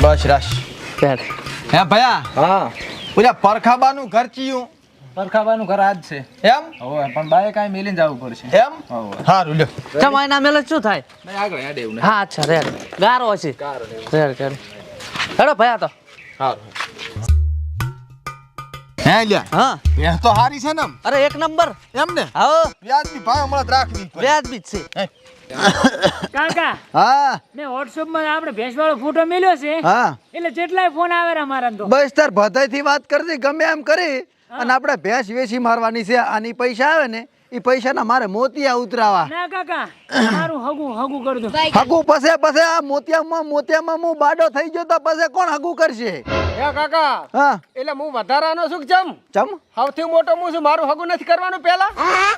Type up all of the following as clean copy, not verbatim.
બસ રાશ હે ભયા હા ઓલા પરખાબાનું ઘર ચીયું પરખાબાનું ઘર આજ છે એમ હવે પણ બાએ કાઈ મેલીને જવું પડશે એમ હારું લ્યો ચમ આના મેલે શું થાય નહીં આગળ હેડે એવું હા અચ્છા રેડ ગારો હશે રેડ રેડ હેડો ભયા તો હારું હે લ્યા હા એ તો હારી છે ને અરે એક નંબર એમ ને હા વ્યાજની ભાવ હમણાં જ રાખવી પડે. વ્યાજબી જ છે કાકા હા મેં WhatsApp માં આપણે ભેંસવાળો ફોટો મેલ્યો છે હા એટલે જેટલાય ફોન આવે રા મારા તો બસ તાર ભધાઈથી વાત કરતી ગમે એમ કરી અને આપણે ભેંસ વેચી મારવાની છે આની પૈસા આવે ને એ પૈસાના મારે મોતિયા ઉતરાવા ના કાકા મારું હગું કરી દો હગું પછી આ મોતિયામાં હું બાડો થઈ ગયો તો પછી કોણ હગું કરશે એ કાકા હા એટલે હું વધારાનો શું ચમ ચમ સૌથી મોટો હું છું મારું હગું નથી કરવાનું પેલા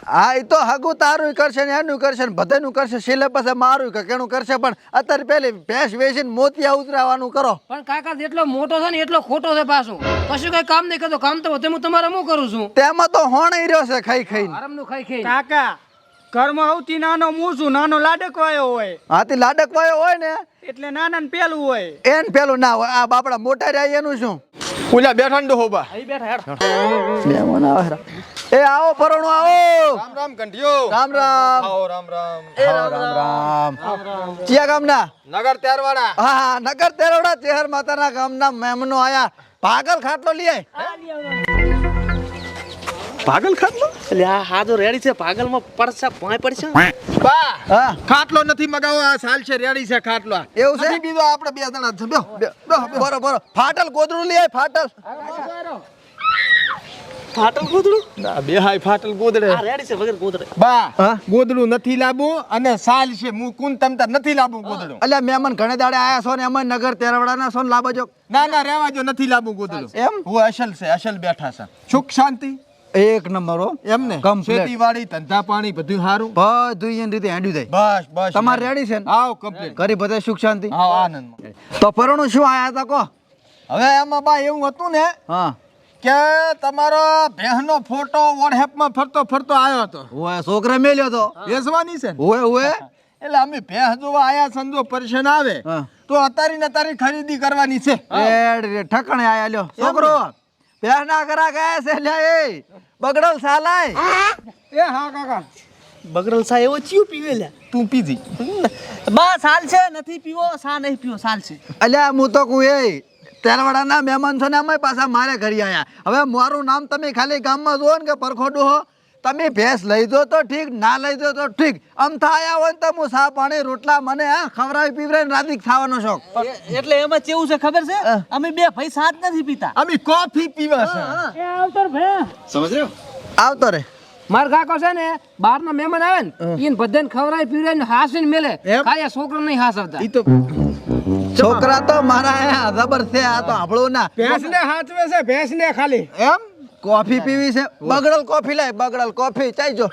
હા એ તો હગું તારું કરશે ને એનું કરશે ને બધાનું કરશે છેલ્લે પછી મારું કે કેનું કરશે પણ અત્યારે પેલી ભેંસ વેચીને મોતિયા ઉતરાવાનું કરો પણ કાકા જેટલો મોટો છે ને એટલો ખોટો છે પાછું કશું કઈ કામ નહીં કરતો કામ તો હું તમારે હું કરું છું તેમાં તો હોણાઈ રહ્યો છે ખાઈ ખાઈને આરામનું ખાઈ ખાઈ કાકા ઘરમાં સૌથી નાનો હું છું નાનો લાડક વાયો હોય હાથી લાડક વાયો હોય ને એટલે નાના ને પેલું હોય એન પેલું ના હોય આ બાપડા મોટા રહ્યા એનું શું ઓલા બેઠા ને હોબા અહીં બેઠા હેડ મહેમાન આવે એ આવો પરોણો આવો રામ રામ કંઠિયો રામ રામ આવો રામ રામ એ રામ રામ ચિયા ગામના નગર ત્યારવાડા હા હા નગર તેરોડા ચેહર માતાના ગામના મહેમાનો આયા પાગલ ખાટલો લઈ પાગલ ખાટલો એટલે આ હાજો રેડી છે પાગલમાં પડશે પાય પડશે બા હા ખાટલો નથી મગાવો આ સાલ છે રેડી છે ખાટલો એવું છે નથી બીજો આપણે બે જણા છે બેહો, બેહો, બેહો. બરો ફાટલ ગોદડું લઈ ફાટલ ફાટલ ગોદડું ના બે હાય ફાટલ ગોદડે આ રેડી છે વગર ગોદડે બા હા? ગોદડું નથી લાવવું અને સાલ છે હું કુન તમતા નથી લાવવું ગોદડું અલ્યા મહેમાન ઘણે દાડે આયા છો ને અમે નગર તેરવાડાના છો ને લાવજો ના ના રહેવા જો નથી લાવવું ગોદડું એમ? હું અસલ છે અસલ બેઠા છે સુખ શાંતિ એક નંબર હો એમ ને Complete. ખેતીવાડી ધંધા પાણી બધું સારું બધું એની રીતે હેડ્યું થાય બસ બસ તમારે રેડી છે ને આવ કમ્પ્લીટ ઘરે બધા સુખ શાંતિ આવ આનંદ તો પરણું શું આયા હતા કો હવે એમાં બા એવું હતું ને હા કે તમારો બહેનો ફોટો વોટ્સએપમાં ફરતો ફરતો આવ્યો હતો ઓય છોકરા મેલ્યો તો વેચવાની છે ને ઓય ઓય એટલે અમે ભેંસ જોવા આયા સંજો પરેશાન આવે હા તો અતારી ને તારી ખરીદી કરવાની છે રેડ રે ઠકણે આયા લ્યો છોકરો પહેના કરા ગયા છે લે એ બગડલ સાલાય એ હા કાકા બગડલ સા એવો ચિયું પીવે લ્યા તું પીજી બસ હાલ છે નથી પીવો સા નહીં પીવો સાલ છે અલ્યા હું તો કહું એ તેરવાડાના મહેમાન છો ને અમે પાછા મારે ઘરે આયા હવે મારું નામ તમે ખાલી ગામમાં જુઓ ને કે પરખોડું હો તમે ભેંસ લઈ દો તો ઠીક ના લઈ દો તો ઠીક આમ આયા હોય ને તો હું સા પાણી રોટલા મને હા ખવડાવી પીવડાવીને રાતી ખાવાનો શોખ એટલે એમાં કેવું છે ખબર છે અમે બે ભાઈ સાથ નથી પીતા અમે કોફી પીવા છે એ આવતર ભે આવતો રે માર કાકો છે ને બહાર ના મહેમાન આવે ને એને બધાને ખવડાવી પીવડાવીને હાસીને મેલે ખાલી છોકરો નહીં હાસવતા ઈ તો છોકરા તો મારા અહીંયા જબર છે આ તો આપણું ના ભેંસ ને હાચવે છે ભેંસ ને ખાલી એમ કોફી પીવી છે બગડલ કોફી લાય બગડલ કોફી ચાઈજો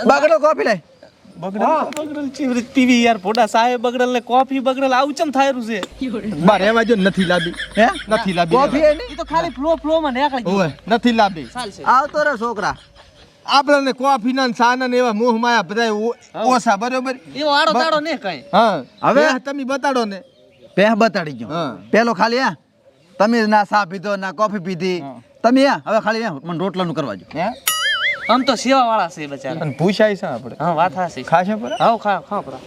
બગડલ કોફી લાય બગડલ ચીવરી પીવી યાર પોડા સાહેબ બગડલ ને કોફી બગડલ આવું ચમ થાયરું છે બા રહેવા જો નથી લાવી હે નથી લાવી કોફી એની એ તો ખાલી ફ્લો માં નીકળી ગયું ઓય નથી લાવી ચાલ છે આવતો રે છોકરા આપણને કોફી ના સાના ને એવા મોહ માયા બધા ઓછા બરોબર એવો આડો દાડો ને કઈ હા હવે? હવે તમે બતાડો ને પેહ બતાડી ગયો હા. પેલો ખાલી હા તમે ના ચા પીધો ના કોફી પીધી તમે હા હવે ખાલી હા મને રોટલાનું કરવા જો હે આમ તો સેવા વાળા છે બચારા અને પૂછાય છે આપણે હા વાત હાસી ખાશે પર હાવ ખા ખા પરા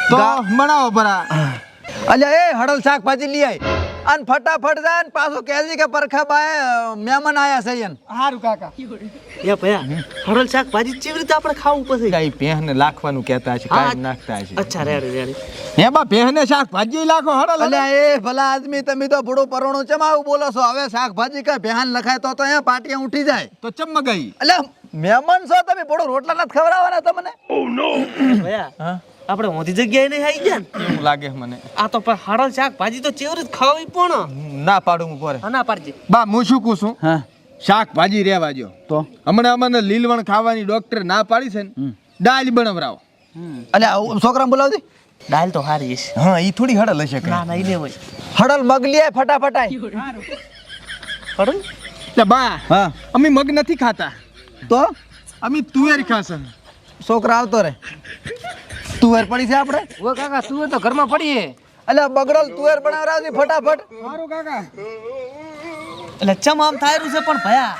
તો મણાવો પરા અલ્યા એ હડલ શાકભાજી લઈ આય અને ફટાફટ જા ને પાછું કહેજે કે પરખા બાય મહેમાન આયા છે એન હારું કાકા એ ભયા હરલ શાક ભાજી ચેવી રીતે આપણે ખાવું પછી કઈ પહેને લાખવાનું કહેતા છે કાઈ નાખતા છે અચ્છા રેડી રેડી હે બા પહેને શાકભાજી લાખો હડલ અલ્યા એ ભલા આદમી તમે તો બુડો પરોણું ચમ આવું બોલો છો હવે શાકભાજી કઈ બેહાન લખાય તો અહીંયા પાટિયા ઉઠી જાય તો ચમગાઈ અલ્યા મહેમાન છો તમે બુડો રોટલા નથી ખવડાવવાના તમને ભયા આપણે મોટી જગ્યાએ નહીં આવી ગયા ને એવું લાગે મને આ તો પણ હરલ શાક ભાજી તો ચેવી રીતે ખાવી પણ ના પાડું હું પોરે ના પાડજે બા હું શું કહું છું હા શાકભાજી રહેવા જો તો હમણાં અમને લીલવણ ખાવાની ડોક્ટર ના પાડી છે ને દાળ બનાવરાવો અલ્યા છોકરા બોલાવતી દાલ તો હારી છે હા ઈ થોડી હડલ હશે ના ના ઈ હોય હડલ મગલી આય ફટાફટ આય હરલ એટલે બા હા અમે મગ નથી ખાતા તો અમે તુવેર ખાશે છોકરા આવતો રે તુવેર પડી છે આપણે ઓ કાકા તું તો ઘરમાં પડી હે અલ્યા બગડલ તુવેર બનાવરાવજી ફટાફટ. મારું કાકા એટલે ચમ આમ થાય રહ્યું છે પણ ભયા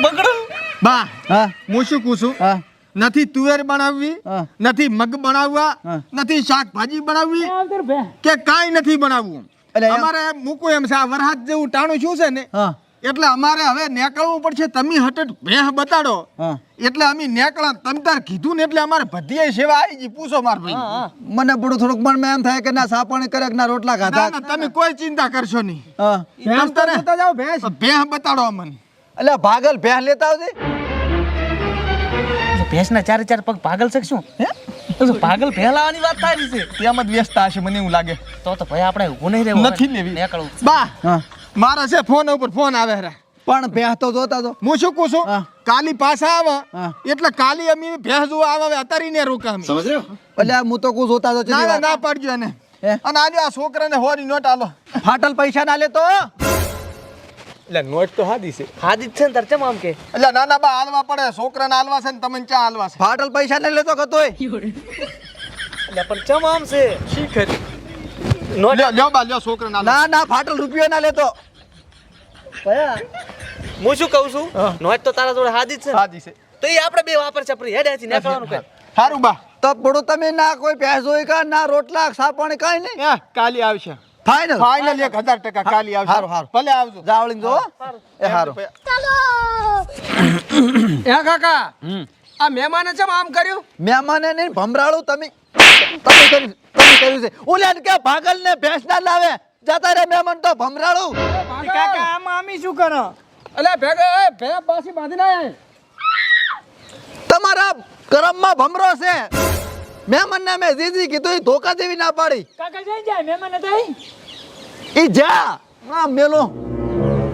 બગડલ બા હા હું શું કહું છું હા નથી તુવેર બનાવવી હા. નથી મગ બનાવવા હા. નથી શાકભાજી બનાવવી આવતર ભે કે કાંઈ નથી બનાવવું એટલે એમ- અમારે મૂકવું એમ છે આ વરસાદ જેવું ટાણું શું છે ને હા એટલે અમારે હવે નીકળવું પડશે તમે હટટ ભેહ બતાડો હા એટલે અમે નીકળા તમે તાર કીધું ને એટલે અમારે બધીય સેવા આવી ગઈ પૂછો માર ભાઈ મને પડું થોડુંક મનમાં એમ થાય કે ના સાપણ કરે કે ના રોટલા ના ખાધા ના તમે કોઈ ચિંતા કરશો નહીં હા તમ તારે બતા જાઓ ભેંસ ભેહ બતાડો અમને અલ્યા ભાગલ ભેહ લેતા આવજે. ભેંસના ચારે ચાર પગ પાગલ છે કે શું હે તો પાગલ ભેં લાવવાની વાત થાય રહી છે તેમ જ વ્યસ્ત હશે મને એવું લાગે તો ભાઈ આપણે ઊભું નહીં રહેવું નથી લેવી. નીકળવું બા હા મારા છે ફોન ઉપર ફોન આવે રા પણ ભેહ તો જોતા તો હું શું કહું છું હા. કાલી પાછા આવે હા. એટલે કાલી અમે ભેંસ જોવા આવે અત્યારે ને રોકા અમે અલ્યા હું તો કુ જોતા તો ના ચલી ના વાત. ના પાડજો એને હે? અને આજે આ છોકરાને હોરી નોટ આલો ફાટલ પૈસા ના લેતો એટલે નોટ તો હાદી છે હાજી જ છે ને તાર ચમ આમ કે એટલે ના ના બા હાલવા પડે છોકરાને હાલવા છે ને તમને ચા હાલવા છે ફાટલ પૈસા નહીં લેતો કતોય એટલે પણ ચમ આમ છે શીખર લ્યો બા લ્યો છોકરાને હાલો ના ના ફાટલ રૂપિયો ના લેતો ભયા હું શું કહું છું નોટ તો તારા જોડે હાજી જ છે ને? હાદી છે તો એ આપણે બે વાપર છપરી હેડ હેથી નીકળવાનું કઈ સારું બા તો પડું તમે ના કોઈ ભેંસ હોય કા ના રોટલા સાપણ કાંઈ નહીં હે કાલી આવશે ફાઇનલ ફાઇનલ 1000% કાલી આવશે હારું, હારું. ભલે આવજો જાવળીને જો એ હારું એ કાકા આ મહેમાને ચમ આમ કર્યું મહેમાને નહીં ભમરાળું તમે કર્યું છે ઓલ્યા કે ભાગલ ને ભેંસ ના લાવે જતા રે મહેમાન તો ભમરાળું કાકા આમાં અમે શું કરો અલે ભેગા એ ભેગા પાછી બાંધી ના તમારા કરમમાં ભમરો છે મહેમાન ને મેં જીજી કીધું ઈ ધોકા દેવી ના પાડી કાકા જઈ જાય મહેમાન હતા ઈ જા આ મેલો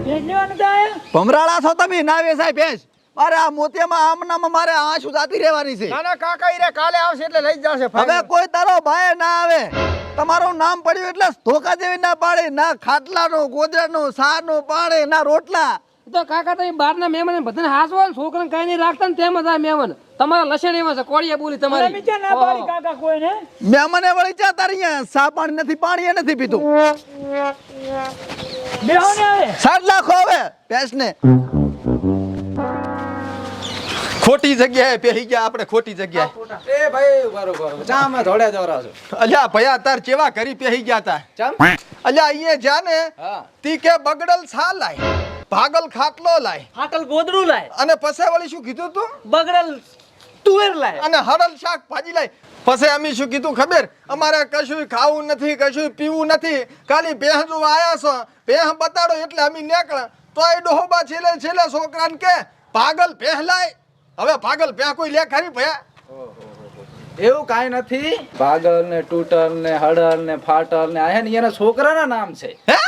ભેજ લેવાનું તો આયા ભમરાળા છો તમે ના વેસાય ભેંસ મારે આ મોતિયામાં આમનામાં મારે આંસુ જાતી રહેવાની છે ના ના કાકા ઈરે કાલે આવશે એટલે લઈ જ જશે હવે કોઈ તારો ભાઈ ના આવે તમારું નામ પડ્યું એટલે ધોકા દેવી ના પાડે ના ખાટલાનું ગોદડાનું સારનું પાડે ના રોટલા તો કાકા તો બહારના મહેમાન બધાને હાસવા છોકરાને કઈ નહીં રાખતા ને તેમ જ આ મહેમાન તમારા લસણ એવા છે કોળિયા બોલી તમે તમારી ચા ના પાડી કાકા કોઈને મહેમાને વળી ચા તારી અહીંયા સા પાણી નથી પાણી એ નથી પીતું બેહો ને આવે 7 લાખ હવે ભેંસને ખોટી જગ્યાએ પેહી ગયા આપણે ખોટી જગ્યાએ એ ભાઈ બરોબર ચામે ધોડે દોરા છો અલ્યા ભયા તાર ચેવા કરી પેહી ગયા તા ચમ અલ્યા અહીંયા જા ને તી કે બગડલ છા લાય ભાગલ ખાટલો લાય ફાટલ ગોદડું લાય અને પછી વળી શું કીધું તું બગડલ તુવેર લાય અને હળલ શાક ભાજી લાય પછી અમે શું કીધું ખબર અમારે કશું ખાવું નથી કશું પીવું નથી ખાલી ભેહ જોવા આયા છો ભેહ બતાડો એટલે અમે નીકળ્યા તોય ડોહોબા છેલ્લે છેલ્લે છોકરાને કે પાગલ ભેહ લાય હવે પાગલ ભેહ કોઈ લે ખરી ભયા એવું કાઈ નથી પાગલ ને તૂટલ ને હડલ ને ફાટલ ને આ હે ને એના છોકરાના નામ છે હે